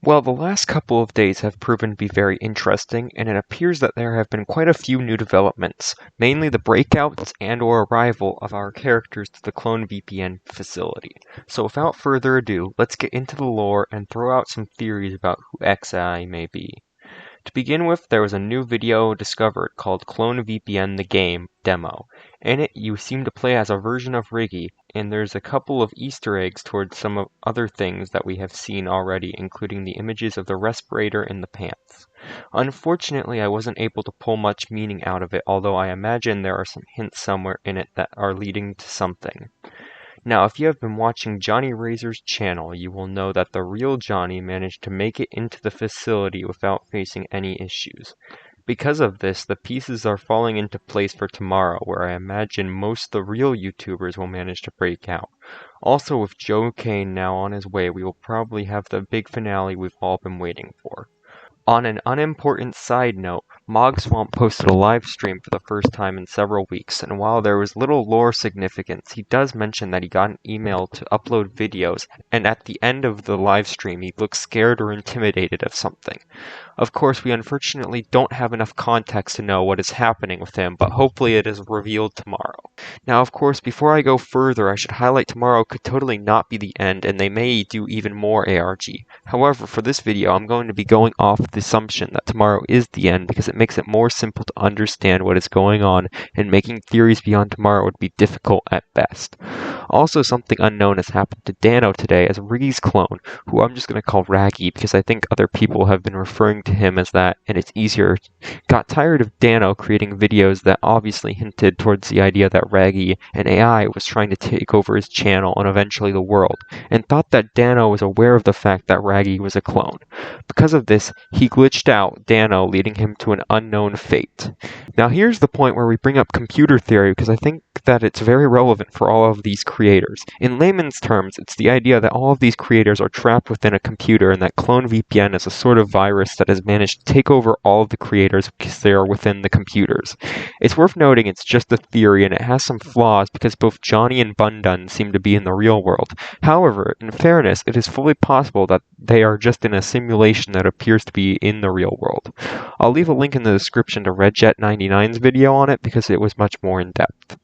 Well, the last couple of days have proven to be very interesting, and it appears that there have been quite a few new developments, mainly the breakouts and/or arrival of our characters to the Clone VPN facility. So without further ado, let's get into the lore and throw out some theories about who XI may be. To begin with, there was a new video discovered called Clone VPN the Game Demo. In it, you seem to play as a version of Riggy, and there's a couple of Easter eggs towards some other things that we have seen already, including the images of the respirator and the pants. Unfortunately, I wasn't able to pull much meaning out of it, although I imagine there are some hints somewhere in it that are leading to something. Now, if you have been watching Jonny Razer's channel, you will know that the real Jonny managed to make it into the facility without facing any issues. Because of this, the pieces are falling into place for tomorrow, where I imagine most of the real YouTubers will manage to break out. Also, with Caine now on his way, we will probably have the big finale we've all been waiting for. On an unimportant side note, MogSwamp posted a live stream for the first time in several weeks, and while there was little lore significance, he does mention that he got an email to upload videos, and at the end of the live stream he looked scared or intimidated of something. Of course, we unfortunately don't have enough context to know what is happening with him, but hopefully it is revealed tomorrow. Now, of course, before I go further, I should highlight tomorrow could totally not be the end, and they may do even more ARG. However, for this video, I'm going to be going off the assumption that tomorrow is the end because it makes it more simple to understand what is going on, and making theories beyond tomorrow would be difficult at best. Also, something unknown has happened to Danno today as Riggy's clone, who I'm just going to call Raggy because I think other people have been referring to him as that, and it's easier. Got tired of Danno creating videos that obviously hinted towards the idea that Raggy, an AI, was trying to take over his channel and eventually the world, and thought that Danno was aware of the fact that Raggy was a clone. Because of this, he glitched out Danno, leading him to an unknown fate. Now here's the point where we bring up computer theory because I think that it's very relevant for all of these creators. In layman's terms, it's the idea that all of these creators are trapped within a computer and that Clone VPN is a sort of virus that has managed to take over all of the creators because they are within the computers. It's worth noting it's just a theory and it has some flaws because both Jonny and Bundun seem to be in the real world. However, in fairness, it is fully possible that they are just in a simulation that appears to be in the real world. I'll leave a link in the description to RedJet99's video on it because it was much more in depth.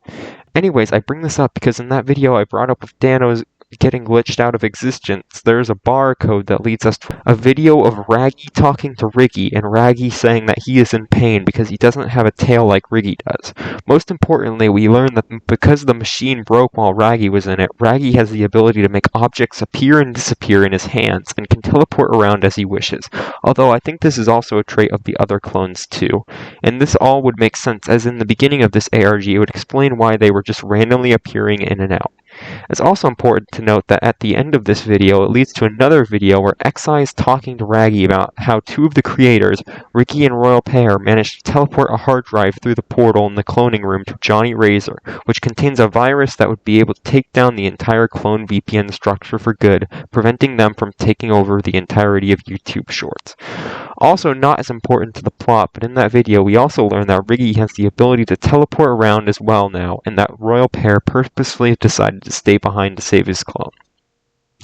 Anyways, I bring this up because in that video I brought up with Danno's getting glitched out of existence, there's a barcode that leads us to a video of Raggy talking to Riggy, and Raggy saying that he is in pain because he doesn't have a tail like Riggy does. Most importantly, we learn that because the machine broke while Raggy was in it, Raggy has the ability to make objects appear and disappear in his hands, and can teleport around as he wishes. Although I think this is also a trait of the other clones too. And this all would make sense, as in the beginning of this ARG it would explain why they were just randomly appearing in and out. It's also important to note that at the end of this video, it leads to another video where XI is talking to Raggy about how two of the creators, Ricky and RoyalPear, managed to teleport a hard drive through the portal in the cloning room to Jonny Razer, which contains a virus that would be able to take down the entire clone VPN structure for good, preventing them from taking over the entirety of YouTube Shorts. Also, not as important to the plot, but in that video we also learn that Riggy has the ability to teleport around as well now, and that RoyalPear purposefully decided to stay behind to save his clone.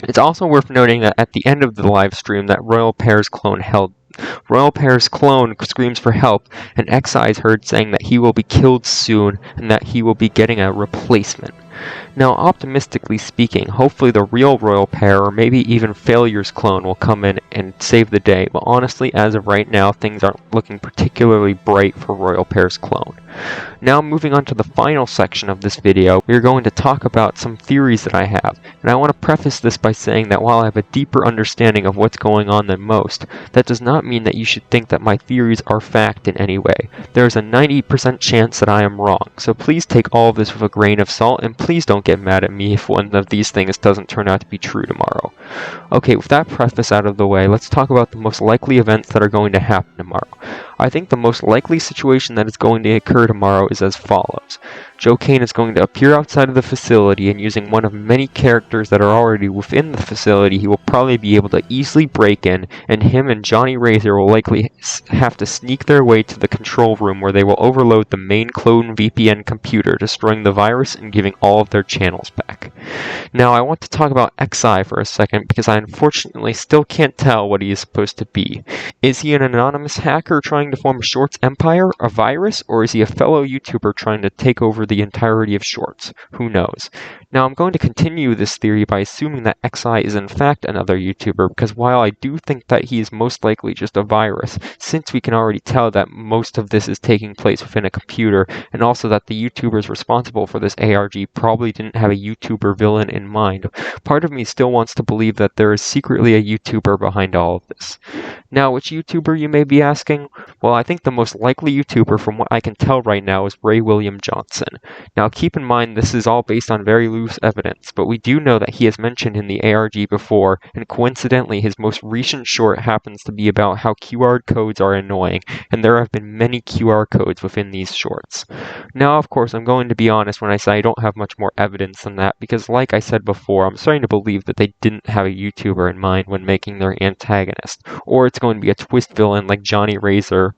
It's also worth noting that at the end of the live stream that RoyalPear's clone screams for help, and XI is heard saying that he will be killed soon and that he will be getting a replacement. Now, optimistically speaking, hopefully the real RoyalPear or maybe even Failure's clone will come in and save the day, but honestly, as of right now, things aren't looking particularly bright for RoyalPear's clone. Now, moving on to the final section of this video, we are going to talk about some theories that I have, and I want to preface this by saying that while I have a deeper understanding of what's going on than most, that does not mean that you should think that my theories are fact in any way. There is a 90% chance that I am wrong, so please take all of this with a grain of salt, and please don't get mad at me if one of these things doesn't turn out to be true tomorrow. Okay, with that preface out of the way, let's talk about the most likely events that are going to happen tomorrow. I think the most likely situation that is going to occur tomorrow is as follows. Joe Caine is going to appear outside of the facility, and using one of many characters that are already within the facility, he will probably be able to easily break in, and him and Jonny Razer will likely have to sneak their way to the control room where they will overload the main clone VPN computer, destroying the virus and giving all of their channels back. Now, I want to talk about XI for a second because I unfortunately still can't tell what he is supposed to be. Is he an anonymous hacker trying to form a Shorts empire, a virus, or is he a fellow YouTuber trying to take over the entirety of Shorts? Who knows? Now, I'm going to continue this theory by assuming that XI is in fact another YouTuber, because while I do think that he is most likely just a virus, since we can already tell that most of this is taking place within a computer, and also that the YouTubers responsible for this ARG probably didn't have a YouTuber villain in mind, part of me still wants to believe that there is secretly a YouTuber behind all of this. Now, which YouTuber, you may be asking? Well, I think the most likely YouTuber from what I can tell right now is Ray William Johnson. Now, keep in mind this is all based on very loose evidence, but we do know that he has mentioned in the ARG before, and coincidentally his most recent short happens to be about how QR codes are annoying, and there have been many QR codes within these shorts. Now, of course, I'm going to be honest when I say I don't have much more evidence than that, because like I said before, I'm starting to believe that they didn't have a YouTuber in mind when making their antagonist, or it's going to be a twist villain like Jonny Razer,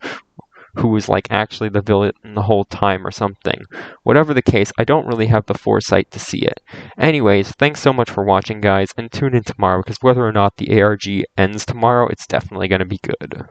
who was like actually the villain the whole time or something. Whatever the case, I don't really have the foresight to see it. Anyways, thanks so much for watching, guys, and tune in tomorrow, because whether or not the ARG ends tomorrow, it's definitely going to be good.